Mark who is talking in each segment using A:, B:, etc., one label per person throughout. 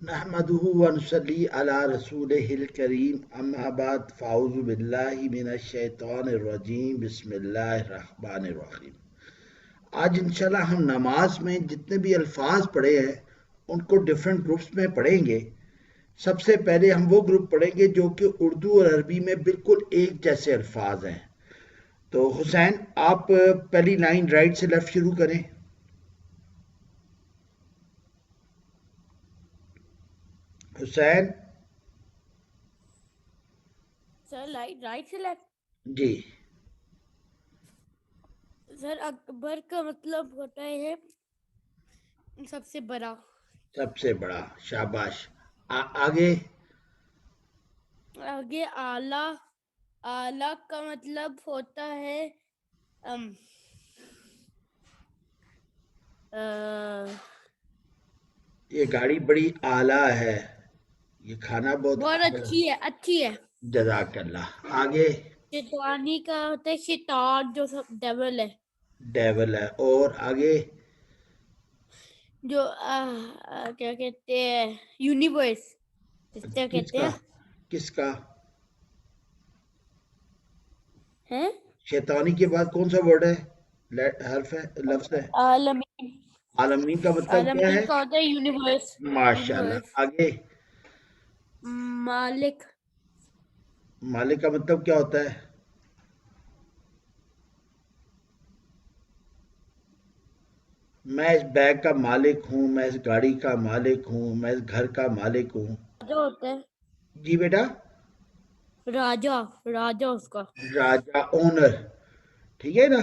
A: نحمده ونصلي على رسوله الكريم اما بعد فاعوذ باللہ من الشیطان الرجیم بسم اللہ الرحمن الرحیم۔ آج انشاءاللہ ہم نماز میں جتنے بھی الفاظ پڑھے ہیں ان کو ڈیفرنٹ گروپس میں پڑھیں گے۔ سب سے پہلے ہم وہ گروپ پڑھیں گے جو کہ اردو اور عربی میں بالکل ایک جیسے الفاظ ہیں۔ تو حسین آپ پہلی لائن رائٹ سے لیفٹ شروع کریں۔ حسین
B: سر رائٹ سے لیفٹ۔
A: جی
B: سر اکبر کا مطلب ہوتا ہے سب سے بڑا۔
A: سب سے بڑا، شاباش۔ آگے
B: آگے اعلیٰ۔ اعلیٰ کا مطلب ہوتا ہے
A: یہ گاڑی بڑی اعلیٰ ہے، یہ کھانا بہت
B: اچھی ہے، اچھی ہے۔
A: جزاک اللہ۔ آگے
B: شیطانی کا ہوتا ہے شیطان، جو ڈیول ہے۔
A: ڈیول ہے۔ اور آگے
B: جو کیا کہتے ہیں، یونیورس کیا کہتے ہیں۔
A: کس کا؟
B: ہیں
A: شیطانی کے بعد کون سا ورڈ ہے، حرف ہے، لفظ ہے؟
B: عالمین۔
A: عالمین کا مطلب کیا
B: عالمین
A: ہے؟
B: کا ہوتا ہے یونیورس۔
A: ماشاءاللہ۔ آگے
B: مالک۔
A: مالک کا مطلب کیا ہوتا ہے؟ میں اس بیگ کا مالک ہوں، میں اس گاڑی کا مالک ہوں، میں اس گھر کا مالک ہوں۔
B: راجا ہوتا ہے۔
A: جی بیٹا؟
B: راجا، راجا اس کا
A: راجا، اونر، ٹھیک ہے نا؟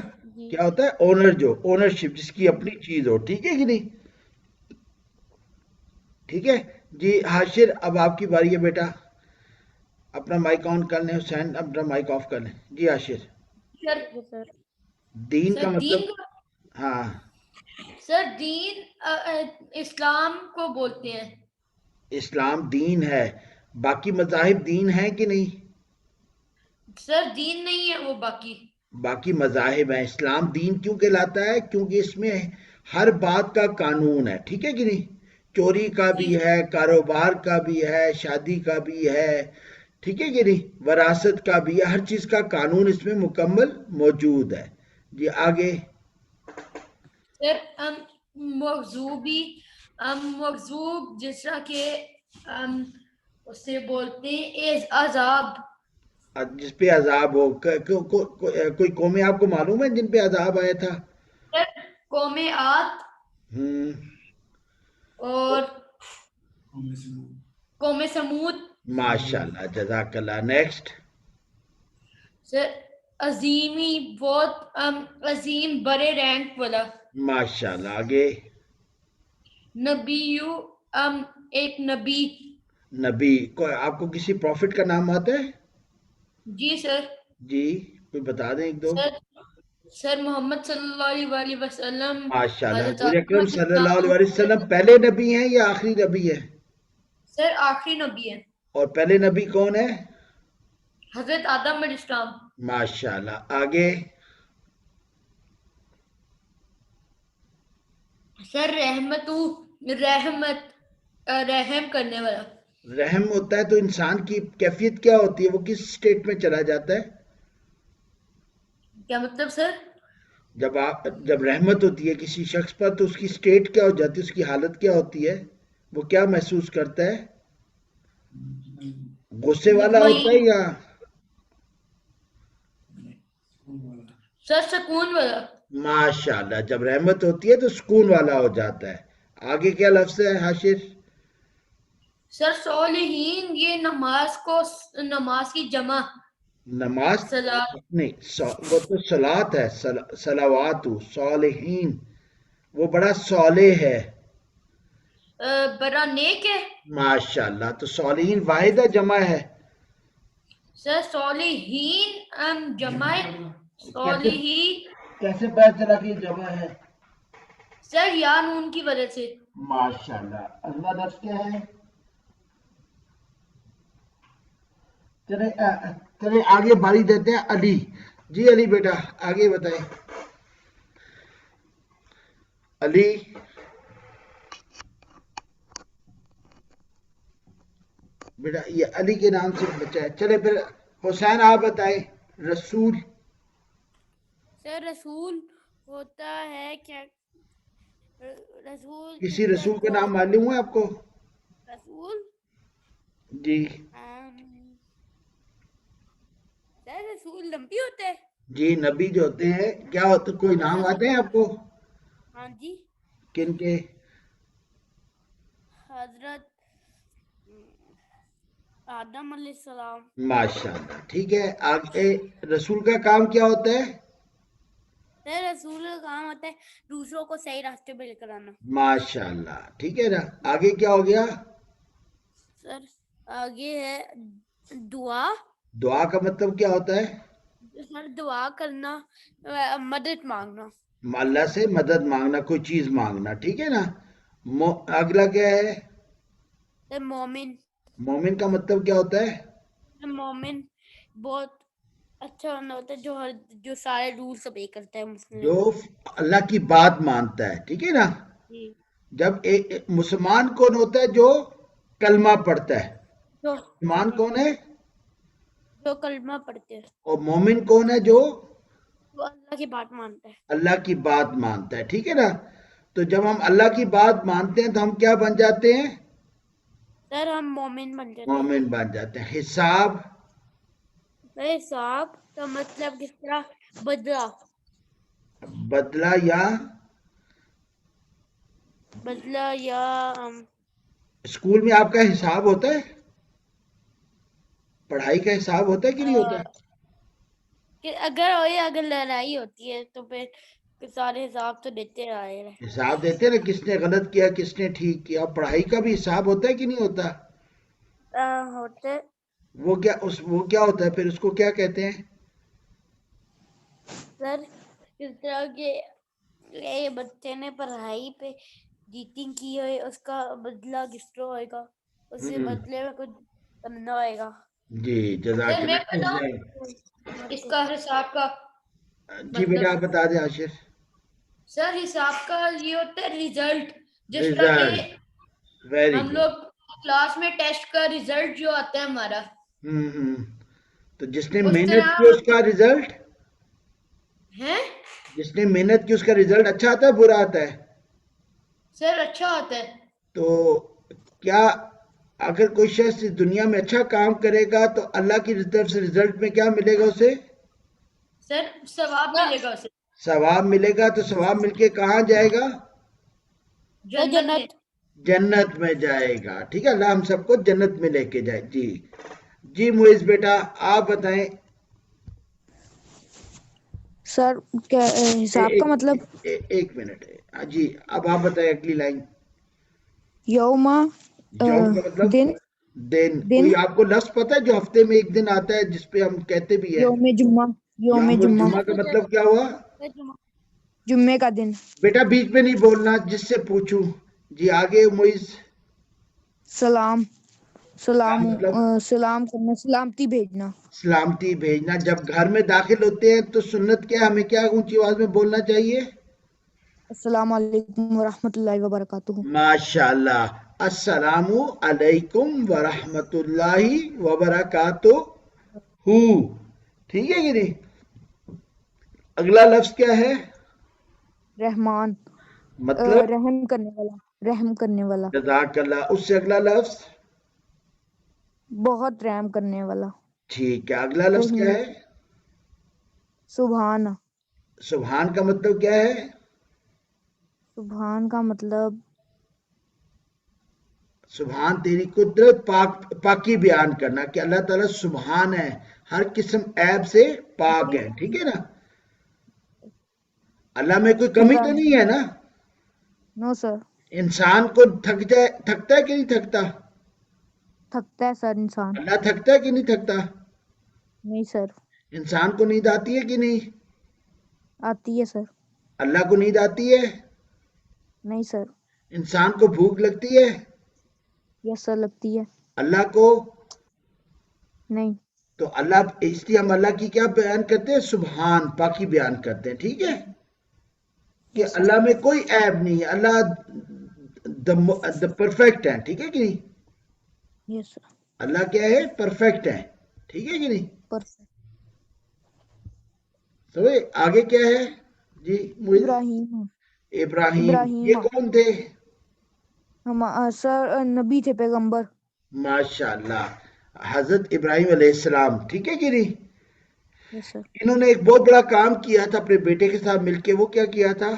A: کیا ہوتا ہے؟ اونر، جو اونرشپ، جس کی اپنی چیز ہو، ٹھیک ہے کہ نہیں؟ ٹھیک ہے جی۔ حاشر اب آپ کی باری ہے بیٹا، اپنا مائک آن کر لیں۔ حسین اپنا مائک آف کر لیں۔ جی حاشر۔ دین کا مطلب؟ ہاں
C: سر دین اسلام کو بولتے ہیں۔
A: اسلام دین ہے، باقی مذاہب دین ہیں کہ نہیں؟
C: سر دین نہیں ہے وہ،
A: باقی مذاہب ہیں۔ اسلام دین کیوں کہلاتا ہے؟ کیونکہ اس میں ہر بات کا قانون ہے، ٹھیک ہے کہ نہیں؟ چوری کا بھی ہے، کاروبار کا بھی ہے، شادی کا بھی ہے، ٹھیک ہے کہ نہیں؟ وراثت کا بھی ہے، ہر چیز کا قانون اس میں مکمل موجود ہے۔ جی آگے
C: سر مغضوب جس طرح کہ اسے بولتے ہیں عذاب،
A: جس پہ عذاب ہو۔ کوئی قومیں آپ کو معلوم ہے جن پہ عذاب آیا تھا؟
C: قوم عاد اور قوم سمود۔
A: ماشاءاللہ، جزاک اللہ۔ نیکسٹ۔
C: سر عظیمی، بہت عظیم، بڑے رینک والا۔
A: ماشاءاللہ۔ آگے
C: نبیو، ایک نبی۔
A: نبی، آپ کو کسی پروفٹ کا نام آتا ہے؟
C: جی سر۔
A: جی کوئی بتا دیں ایک دو۔
C: سر محمد صلی اللہ علیہ وسلم۔
A: ماشاءاللہ۔ حضور اکرم صلی اللہ علیہ وسلم پہلے نبی ہیں یا آخری نبی ہے؟
C: سر آخری نبی ہے۔
A: اور پہلے نبی کون ہے؟
C: حضرت آدم علیہ السلام۔
A: ماشاءاللہ۔ آگے
C: سر رحم کرنے والا۔
A: رحم ہوتا ہے تو انسان کی کیفیت کیا ہوتی ہے؟ وہ کس سٹیٹ میں چلا جاتا ہے؟
C: کیا مطلب سر؟
A: جب رحمت ہوتی ہے کسی شخص پر تو اس کی سٹیٹ کیا ہو جاتی ہے، اس کی حالت کیا ہوتی ہے؟ وہ کیا محسوس کرتا ہے؟ غصے والا ہوتا ہے یا
C: سر سکون والا؟
A: ماشاءاللہ، جب رحمت ہوتی ہے تو سکون والا ہو جاتا ہے۔ آگے کیا لفظ ہے حاشر؟
C: سر صالحین، یہ نماز کی جمع۔
A: نماز نہیں، وہ تو صلات ہے، صلوات۔ صالحین وہ بڑا صالح ہے،
C: بڑا نیک ہے۔
A: ماشاءاللہ۔ تو صالحین واحد ہے جمع ہے؟
C: سر صالحین جمع ہے۔ صالحین
A: کیسے پتا چلا کہ یہ جمع ہے؟
C: سر یا نون کی وجہ سے۔
A: ماشاءاللہ۔ اگلا لفظ کیا ہے؟ چلے آگے باری دیتے ہیں علی۔ جی علی بیٹا آگے بتائیں۔ علی بیٹا یہ علی کے نام سے بچہ ہے. چلے پھر حسین آپ بتائیں. رسول
B: سر رسول ہوتا ہے کیا؟ رسول
A: کسی رسول کا نام معلوم ہے آپ کو؟
B: رسول
A: جی
B: سر رسول لمبی ہوتا ہے.
A: جی نبی جو ہوتے ہیں کیا ہوتے کوئی نام آتے ہیں آپ کو
B: ہاں جی
A: کن کے؟
B: حضرت آدم علیہ السلام.
A: ماشاء اللہ ٹھیک ہے. آگے رسول کا کام کیا ہوتا ہے؟
B: سر رسول کا کام ہوتا ہے دوسروں کو صحیح راستے پہ لے کر آنا.
A: ماشاء اللہ ٹھیک ہے نا. آگے کیا ہو گیا؟
B: سر آگے ہے دعا.
A: دعا کا مطلب کیا ہوتا ہے؟
B: سر دعا کرنا مدد مانگنا.
A: اللہ سے مدد مانگنا کوئی چیز مانگنا ٹھیک ہے نا. اگلا کیا ہے؟
B: سر مومن.
A: مومن کا مطلب کیا ہوتا ہے؟
B: مومن بہت اچھا بندہ ہوتا ہے جو سارے رولس obey کرتا ہے مسلم.
A: جو اللہ کی بات مانتا ہے ٹھیک ہے نا.
B: جی
A: جب ایک مسلمان کون ہوتا ہے؟ جو کلمہ پڑھتا ہے. مسلمان کون ہے؟
B: جو کلمہ پڑھتے ہیں.
A: اور مومن کون ہے؟ جو
B: وہ اللہ کی بات مانتا ہے.
A: اللہ کی بات مانتا ہے ٹھیک ہے نا. تو جب ہم اللہ کی بات مانتے ہیں تو ہم کیا بن جاتے ہیں؟
B: سر ہم مومن بن جاتے ہیں.
A: مومن بن جاتے ہیں. حساب
B: حساب کا مطلب کس طرح بدلا یا
A: اسکول میں آپ کا حساب ہوتا ہے؟ پڑھائی کا حساب ہوتا ہے کہ نہیں ہوتا؟
B: کہ اگر لڑائی ہوتی ہے تو پھر سارے حساب تو دیتے آئے ہیں.
A: حساب دیتے ہیں نا کس نے غلط کیا کس نے ٹھیک کیا. پڑھائی کا بھی حساب ہوتا ہے کہ نہیں ہوتا؟
B: ہوتے.
A: وہ کیا ہوتا ہے پھر اس کو کیا کہتے ہیں؟
B: سر اس طرح کے بچے نے پڑھائی پہ چیٹنگ کی ہے اس کا بدلہ کس طرح ہوئے گا اس سے بدلے میں کچھ کرنا ہوئے گا.
A: جی جزاک
C: سر میں
A: اللہ.
C: بتاؤں اس کا حساب کا
A: جی بیٹا آپ بتا دیں عاشر.
C: سر حساب کا یہ ہوتا ہے ریزلٹ. جس طرح کہ
A: رزلٹ ویری
C: ہم
A: گڈ.
C: لوگ کلاس میں ٹیسٹ کا ریزلٹ جو آتا ہے ہمارا
A: تو جس نے
C: اس
A: محنت
C: طرح
A: کی اس کا رزلٹ
C: ہے.
A: جس نے محنت کی اس کا رزلٹ اچھا آتا ہے برا آتا ہے؟
C: سر اچھا ہوتا ہے.
A: تو کیا اگر کوئی شخص اس دنیا میں اچھا کام کرے گا تو اللہ کی طرف سے رزلٹ میں کیا ملے گا اسے؟
C: سر ثواب ملے گا اسے.
A: ثواب ملے گا. تو ثواب مل کے کہاں جائے گا؟
C: جنت.
A: جنت میں جائے گا ٹھیک ہے. اللہ ہم سب کو جنت میں لے کے جائے. جی معیز بیٹا آپ بتائیں.
D: سر حساب کا مطلب
A: ایک منٹ ہے. جی اب آپ بتائیں اگلی لائن.
D: یوما
A: یوم کا مطلب
D: دن
A: دن. کوئی آپ کو لفظ پتہ ہے جو ہفتے میں ایک دن آتا ہے جس پہ ہم کہتے بھی ہیں؟
D: یوم جمعہ.
A: یوم الجمعہ کا مطلب کیا ہوا؟
D: جمعے کا دن.
A: بیٹا بیچ میں نہیں بولنا جس سے پوچھوں. جی آگے معیز.
D: سلام
A: مطلب
D: سلام کرنا سلامتی بھیجنا.
A: سلامتی بھیجنا. جب گھر میں داخل ہوتے ہیں تو سنت کیا ہمیں کیا اونچی آواز میں بولنا چاہیے؟
D: السلام علیکم ورحمۃ اللہ وبرکاتہ.
A: ماشاء اللہ. السلام علیکم ورحمۃ اللہ وبرکاتہ. ٹھیک ہے کہ نہیں؟ اگلا لفظ کیا ہے؟
D: رحمان.
A: مطلب
D: رحم کرنے والا. رحم کرنے والا.
A: جزاک اللہ. اس سے اگلا لفظ
D: بہت رحم کرنے والا.
A: ٹھیک ہے. اگلا لفظ کیا ہے؟
D: سبحان.
A: سبحان کا مطلب کیا ہے؟
D: سبحان کا مطلب
A: سبحان تیری قدرت پاکی بیان کرنا کہ اللہ تعالیٰ سبحان ہے ہر قسم عیب سے پاک ہے. ٹھیک ہے نا. اللہ میں کوئی کمی تو نہیں ہے نا؟
D: نو سر.
A: انسان کو تھکتا ہے کہ نہیں تھکتا؟
D: تھکتا ہے سر انسان.
A: اللہ تھکتا ہے کہ نہیں تھکتا؟
D: نہیں سر.
A: انسان کو نیند آتی ہے کہ نہیں؟
D: آتی ہے سر.
A: اللہ کو نیند آتی ہے؟
D: نہیں سر.
A: انسان کو بھوک لگتی ہے؟
D: یس سر لگتی ہے.
A: اللہ کو
D: نہیں.
A: تو اللہ اس لیے ہم اللہ کی کیا بیان کرتے ہیں؟ سبحان پاکی بیان کرتے ہیں. ٹھیک ہے کہ
D: یس سر.
A: اللہ میں کوئی عیب نہیں ہے. اللہ دا پرفیکٹ ہے. ٹھیک ہے کہ نہیں؟
D: یس سر.
A: اللہ کیا ہے؟ پرفیکٹ ہے. ٹھیک ہے کہ نہیں؟
D: پرفیکٹ.
A: سمجھے؟ آگے کیا ہے جی؟
D: ابراہیم.
A: ابراہیم.
D: ابراہیم.
A: یہ کون تھے؟
D: سر نبی تھے، پیغمبر.
A: ماشاء اللہ، حضرت ابراہیم علیہ السلام. ٹھیک ہے کہ نہیں؟
D: یس سر.
A: انہوں نے ایک بہت بڑا کام کیا تھا اپنے بیٹے کے ساتھ مل کے. وہ کیا کیا تھا؟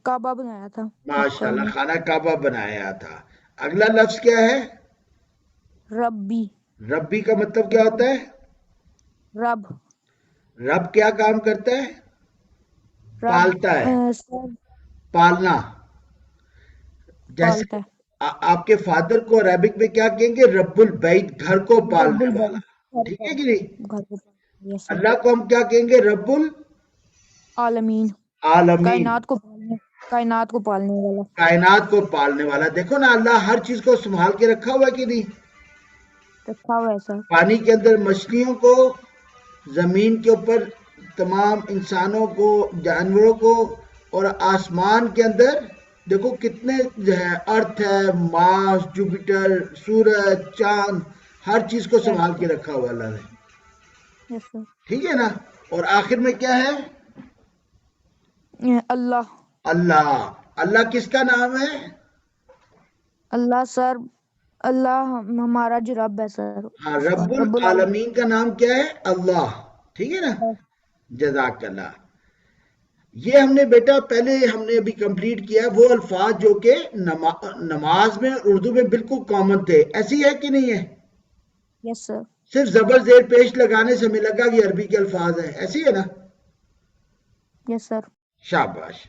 D: کعبہ بنایا تھا.
A: ماشاء اللہ،
D: مکہ میں.
A: خانہ کعبہ بنایا تھا. اگلا لفظ کیا ہے؟
D: ربی.
A: ربی کا مطلب کیا ہوتا ہے؟
D: رب.
A: رب کیا کام کرتا ہے؟
D: رب
A: پالتا ہے.
D: سر
A: پالنا. جیسے
D: پالتا ہے.
A: آپ کے فادر کو عربک میں کیا کہیں گے؟ رب البیت، گھر کو
D: رب
A: پالنے
D: البیت،
A: والا.
D: گھر
A: ٹھیک ہے
D: کو.
A: کہ نہیں؟
D: گھر کو. یس سر.
A: اللہ کو ہم کیا کہیں گے؟ رب
D: عالمین.
A: العالمین،
D: کائنات کو پالنے والا.
A: کائنات کو پالنے والا. دیکھو نا، اللہ ہر چیز کو سنبھال کے رکھا ہوا ہے کہ نہیں؟
D: رکھا ہوا ہے سر.
A: پانی کے اندر مچھلیوں کو، زمین کے اوپر تمام انسانوں کو، جانوروں کو، اور آسمان کے اندر دیکھو کتنے جو ہے، ارتھ ہے، مارس، جوپیٹر، سورج، چاند، ہر چیز کو سنبھال کے رکھا ہوا اللہ نے.
D: یس سر.
A: ٹھیک ہے نا؟ اور آخر میں کیا ہے؟
D: اللہ.
A: اللہ. اللہ کس کا نام ہے؟
D: اللہ سر، اللہ ہمارا جو رب ہے سر.
A: ہاں،
D: اس کا
A: رب
D: رب العالمین.
A: العالمین کا نام کیا ہے؟ اللہ. ٹھیک ہے نا؟ جزاک اللہ. یہ ہم نے بیٹا پہلے ہم نے ابھی کمپلیٹ کیا وہ الفاظ جو کہ نماز میں اردو میں بالکل کامن تھے. ایسی ہے کہ نہیں ہے؟
D: یس سر.
A: صرف زبر زیر پیش لگانے سے ہمیں لگا کہ عربی کے الفاظ ہیں. ایسی ہے نا؟
D: یس سر.
A: شاباش.